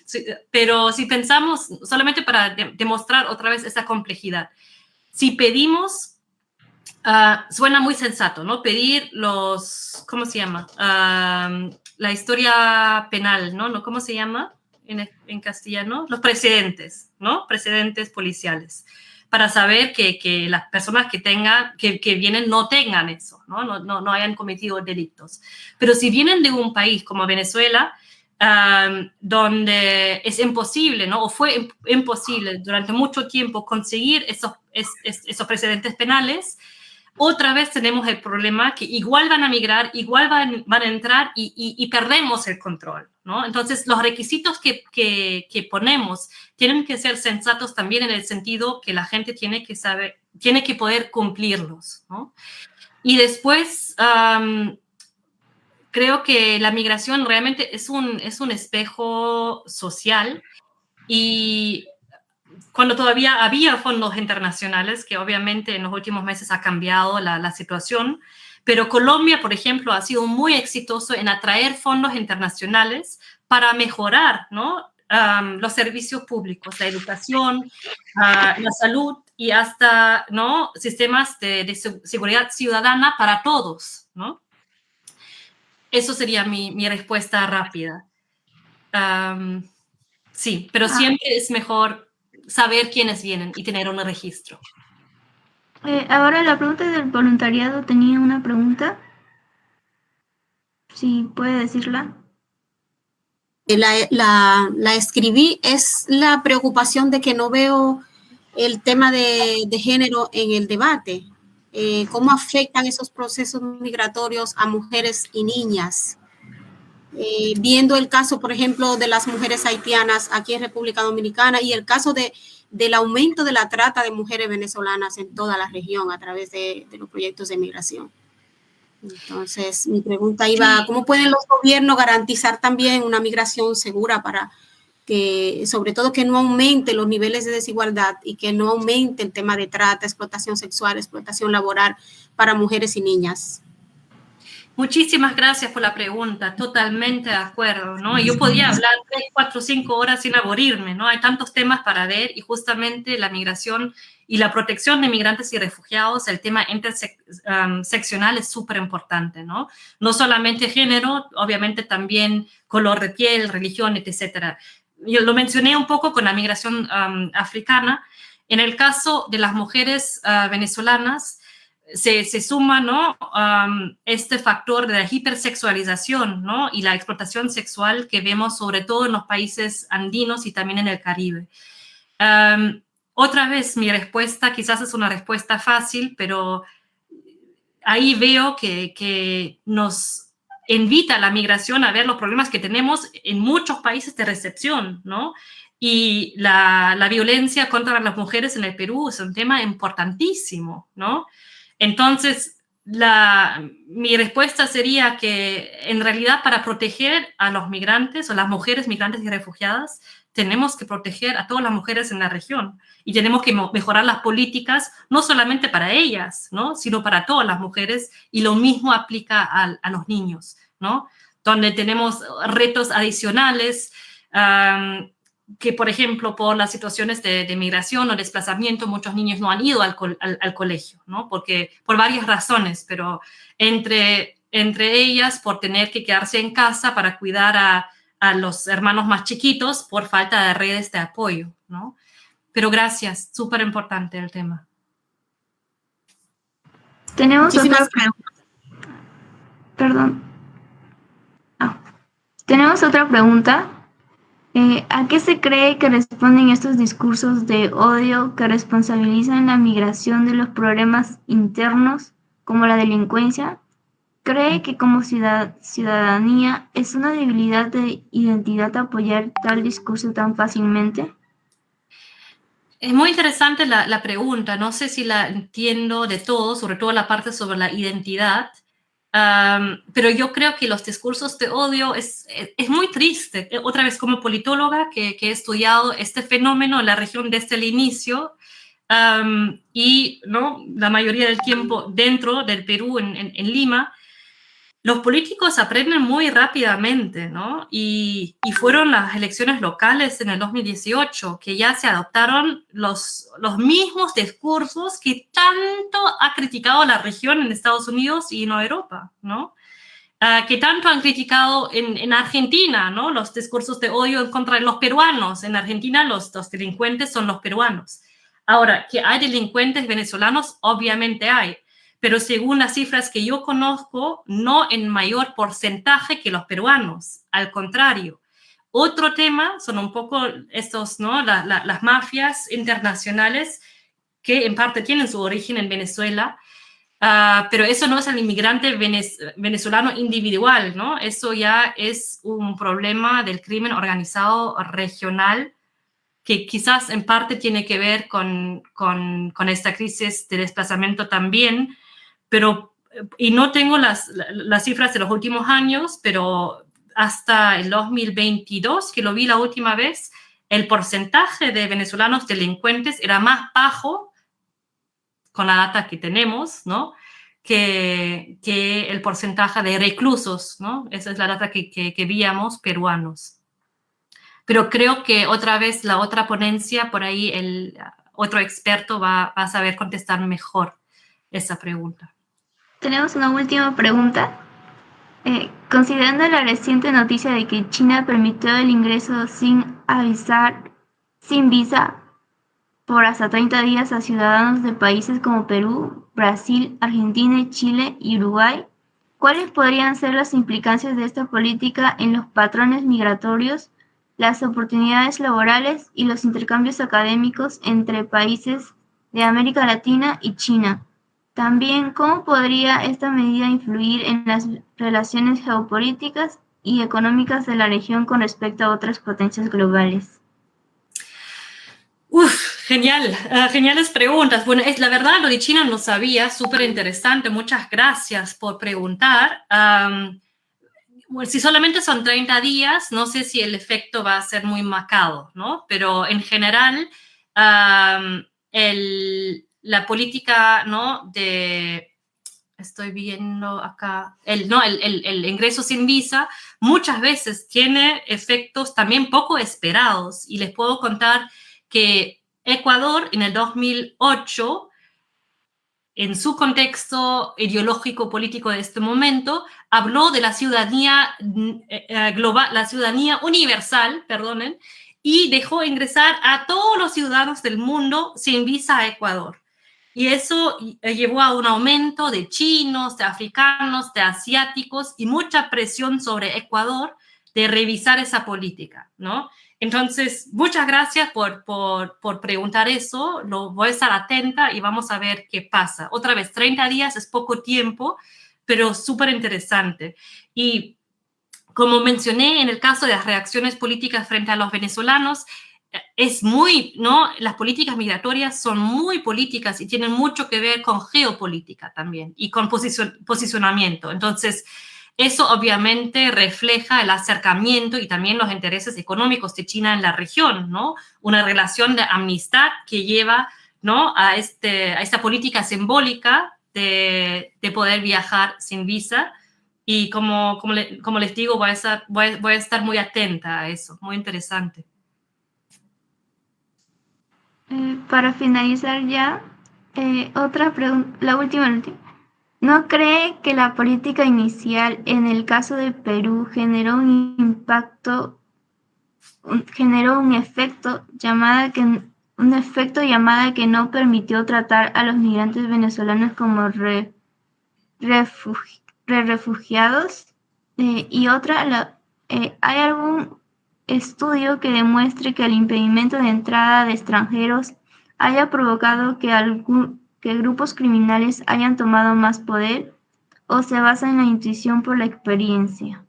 pero si pensamos, solamente para demostrar otra vez esa complejidad, si pedimos... suena muy sensato, ¿no? Pedir ¿cómo se llama? La historia penal, ¿no? ¿Cómo se llama en castellano? Los precedentes, ¿no? Precedentes policiales, para saber que las personas que vienen no tengan eso, ¿no? No hayan cometido delitos. Pero si vienen de un país como Venezuela, donde es imposible, ¿no?, o fue imposible durante mucho tiempo conseguir esos precedentes penales, otra vez tenemos el problema que igual van a migrar, igual van a entrar y perdemos el control, ¿no? Entonces, los requisitos que ponemos tienen que ser sensatos también en el sentido que la gente tiene que poder cumplirlos, ¿no? Y después, creo que la migración realmente es un espejo social, y cuando todavía había fondos internacionales, que obviamente en los últimos meses ha cambiado la situación, pero Colombia, por ejemplo, ha sido muy exitoso en atraer fondos internacionales para mejorar, ¿no?, los servicios públicos, la educación, la salud y hasta, ¿no?, sistemas de seguridad ciudadana para todos, ¿no? Eso sería mi respuesta rápida. Sí, pero siempre es mejor saber quiénes vienen y tener un registro. Ahora la pregunta del voluntariado tenía una pregunta. Si puede decirla. La escribí, es la preocupación de que no veo el tema de género en el debate. ¿Cómo afectan esos procesos migratorios a mujeres y niñas? Viendo el caso, por ejemplo, de las mujeres haitianas aquí en República Dominicana y el caso del aumento de la trata de mujeres venezolanas en toda la región a través de los proyectos de migración. Entonces, mi pregunta iba, ¿cómo pueden los gobiernos garantizar también una migración segura para que, sobre todo, que no aumente los niveles de desigualdad y que no aumente el tema de trata, explotación sexual, explotación laboral para mujeres y niñas? Muchísimas gracias por la pregunta, totalmente de acuerdo, ¿no? Yo podía hablar 3, 4, 5 horas sin aburrirme, ¿no? Hay tantos temas para ver y justamente la migración y la protección de migrantes y refugiados, el tema interseccional es súper importante, ¿no? No solamente género, obviamente también color de piel, religión, etcétera. Yo lo mencioné un poco con la migración africana. En el caso de las mujeres venezolanas, se suma, ¿no? Este factor de la hipersexualización, ¿no? Y la explotación sexual que vemos sobre todo en los países andinos y también en el Caribe. Otra vez, mi respuesta quizás es una respuesta fácil, pero ahí veo que nos invita a la migración a ver los problemas que tenemos en muchos países de recepción, ¿no? Y la violencia contra las mujeres en el Perú es un tema importantísimo, ¿no? Entonces, mi respuesta sería que en realidad para proteger a los migrantes o las mujeres migrantes y refugiadas, tenemos que proteger a todas las mujeres en la región y tenemos que mejorar las políticas, no solamente para ellas, ¿no? Sino para todas las mujeres, y lo mismo aplica a los niños, ¿no? Donde tenemos retos adicionales, que, por ejemplo, por las situaciones de migración o desplazamiento, muchos niños no han ido al colegio, ¿no? Porque, por varias razones, pero entre ellas por tener que quedarse en casa para cuidar a los hermanos más chiquitos por falta de redes de apoyo, ¿no? Pero gracias, súper importante el tema. Tenemos otra pregunta. Perdón. Tenemos otra pregunta. ¿A qué se cree que responden estos discursos de odio que responsabilizan la migración de los problemas internos como la delincuencia? ¿Cree que como ciudadanía es una debilidad de identidad apoyar tal discurso tan fácilmente? Es muy interesante la pregunta, no sé si la entiendo de todo, sobre todo la parte sobre la identidad, pero yo creo que los discursos de odio es muy triste. Otra vez, como politóloga que he estudiado este fenómeno en la región desde el inicio, y ¿no? La mayoría del tiempo dentro del Perú, en Lima, los políticos aprenden muy rápidamente, ¿no? Y fueron las elecciones locales en el 2018 que ya se adoptaron los mismos discursos que tanto ha criticado la región en Estados Unidos y en Europa, ¿no? Que tanto han criticado en Argentina, ¿no? Los discursos de odio en contra de los peruanos. En Argentina los delincuentes son los peruanos. Ahora, que hay delincuentes venezolanos, obviamente hay, pero según las cifras que yo conozco, no en mayor porcentaje que los peruanos, al contrario. Otro tema son un poco estos, ¿no? Las mafias internacionales que en parte tienen su origen en Venezuela, pero eso no es el inmigrante venezolano individual, ¿no? Eso ya es un problema del crimen organizado regional que quizás en parte tiene que ver con esta crisis de desplazamiento también, pero, y no tengo las cifras de los últimos años, pero hasta el 2022, que lo vi la última vez, el porcentaje de venezolanos delincuentes era más bajo, con la data que tenemos, ¿no? Que el porcentaje de reclusos, ¿no? Esa es la data que víamos peruanos. Pero creo que otra vez la otra ponencia, por ahí el otro experto va a saber contestar mejor esa pregunta. Tenemos una última pregunta. Considerando la reciente noticia de que China permitió el ingreso sin avisar, sin visa, por hasta 30 días a ciudadanos de países como Perú, Brasil, Argentina, Chile y Uruguay. ¿Cuáles podrían ser las implicancias de esta política en los patrones migratorios, las oportunidades laborales y los intercambios académicos entre países de América Latina y China? También, ¿cómo podría esta medida influir en las relaciones geopolíticas y económicas de la región con respecto a otras potencias globales? Genial, geniales preguntas. Bueno, la verdad, lo de China no sabía, súper interesante. Muchas gracias por preguntar. Bueno, si solamente son 30 días, no sé si el efecto va a ser muy marcado, ¿no? Pero en general, la política, ¿no? Estoy viendo acá, el ingreso sin visa muchas veces tiene efectos también poco esperados. Y les puedo contar que Ecuador en el 2008, en su contexto ideológico político de este momento, habló de la ciudadanía global, la ciudadanía universal, perdonen, y dejó ingresar a todos los ciudadanos del mundo sin visa a Ecuador. Y eso llevó a un aumento de chinos, de africanos, de asiáticos y mucha presión sobre Ecuador de revisar esa política, ¿no? Entonces, muchas gracias por preguntar eso. Lo voy a estar atenta y vamos a ver qué pasa. Otra vez, 30 días es poco tiempo, pero súper interesante. Y como mencioné, en el caso de las reacciones políticas frente a los venezolanos, es muy, ¿no? Las políticas migratorias son muy políticas y tienen mucho que ver con geopolítica también y con posicionamiento. Entonces, eso obviamente refleja el acercamiento y también los intereses económicos de China en la región, ¿no? Una relación de amistad que lleva, ¿no? a esta política simbólica de poder viajar sin visa. Y como les digo, voy a estar muy atenta a eso, muy interesante. Para finalizar ya, otra pregunta, la última. ¿No cree que la política inicial en el caso de Perú generó un efecto llamada que no permitió tratar a los migrantes venezolanos como refugiados? Y otra, ¿hay algún estudio que demuestre que el impedimento de entrada de extranjeros haya provocado que grupos criminales hayan tomado más poder, o se basa en la intuición por la experiencia?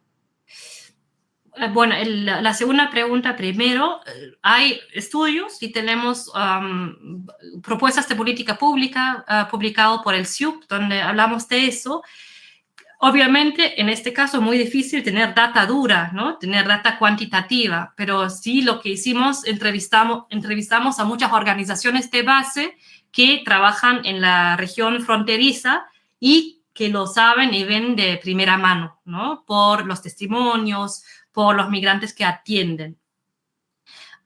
Bueno, la segunda pregunta primero. Hay estudios y tenemos propuestas de política pública publicado por el CIUP, donde hablamos de eso. Obviamente, en este caso es muy difícil tener data dura, ¿no? Tener data cuantitativa, pero sí lo que hicimos, entrevistamos a muchas organizaciones de base que trabajan en la región fronteriza y que lo saben y ven de primera mano, ¿no? Por los testimonios, por los migrantes que atienden.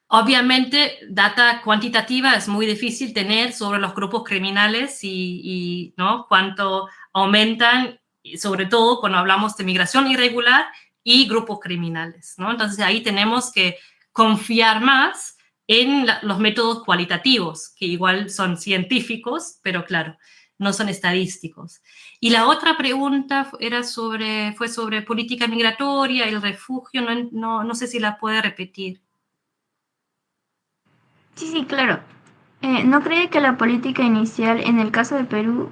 Obviamente, data cuantitativa es muy difícil tener sobre los grupos criminales y ¿no? Cuánto aumentan, sobre todo cuando hablamos de migración irregular y grupos criminales, ¿no? Entonces, ahí tenemos que confiar más en los métodos cualitativos, que igual son científicos, pero claro, no son estadísticos. Y la otra pregunta fue sobre política migratoria, el refugio, no sé si la puede repetir. Sí, claro. ¿No cree que la política inicial en el caso de Perú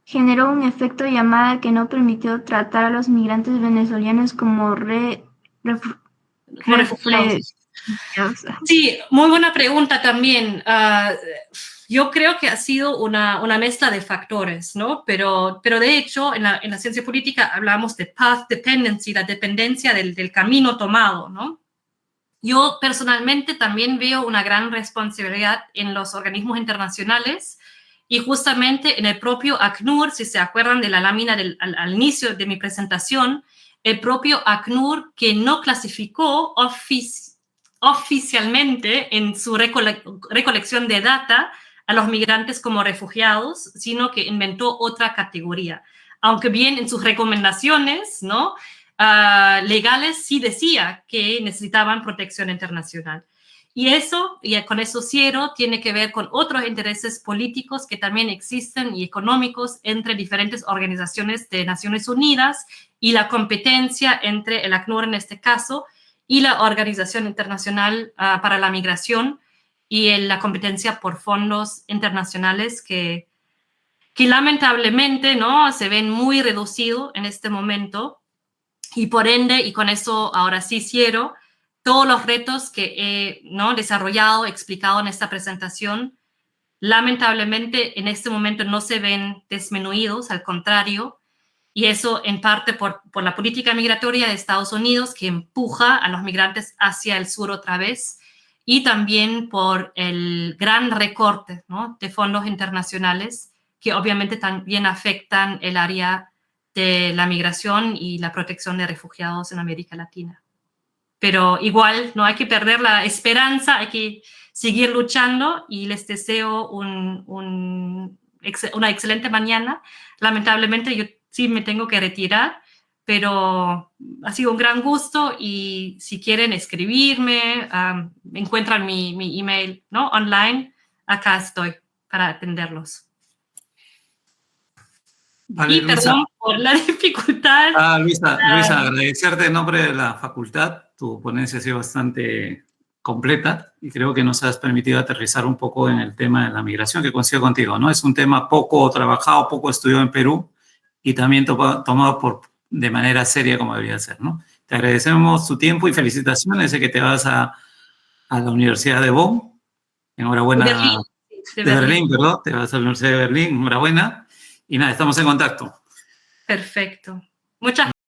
generó un efecto llamada que no permitió tratar a los migrantes venezolanos como refugiados? Sí, muy buena pregunta también. Yo creo que ha sido una mezcla de factores, ¿no? Pero de hecho, en la ciencia política hablamos de path dependency, la dependencia del camino tomado, ¿no? Yo personalmente también veo una gran responsabilidad en los organismos internacionales y justamente en el propio ACNUR, si se acuerdan de la lámina al inicio de mi presentación, el propio ACNUR que no clasificó oficialmente en su recolección de data a los migrantes como refugiados, sino que inventó otra categoría. Aunque bien en sus recomendaciones, ¿no? Legales sí decía que necesitaban protección internacional. Y eso, y con eso cierro, tiene que ver con otros intereses políticos que también existen y económicos entre diferentes organizaciones de Naciones Unidas y la competencia entre el ACNUR en este caso y la Organización Internacional para la Migración y la competencia por fondos internacionales que lamentablemente, ¿no?, se ven muy reducidos en este momento. Y por ende, y con eso ahora sí cierro, todos los retos que he, ¿no?, desarrollado, explicado en esta presentación, lamentablemente en este momento no se ven disminuidos, al contrario, y eso en parte por la política migratoria de Estados Unidos que empuja a los migrantes hacia el sur otra vez, y también por el gran recorte, ¿no?, de fondos internacionales que obviamente también afectan el área de la migración y la protección de refugiados en América Latina. Pero igual no hay que perder la esperanza, hay que seguir luchando y les deseo una excelente mañana. Lamentablemente yo sí me tengo que retirar, pero ha sido un gran gusto y si quieren escribirme, encuentran mi email, ¿no?, online, acá estoy para atenderlos. Vale, y Luisa. Perdón por la dificultad. Luisa, agradecerte en nombre de la facultad. Tu ponencia ha sido bastante completa y creo que nos has permitido aterrizar un poco en el tema de la migración, que coincido contigo, ¿no? Es un tema poco trabajado, poco estudiado en Perú y también tomado de manera seria como debería ser, ¿no? Te agradecemos tu tiempo y felicitaciones de que te vas a la Universidad de Bonn. Enhorabuena. De Berlín, perdón. Te vas a la Universidad de Berlín. Enhorabuena. Y nada, estamos en contacto. Perfecto. Muchas gracias.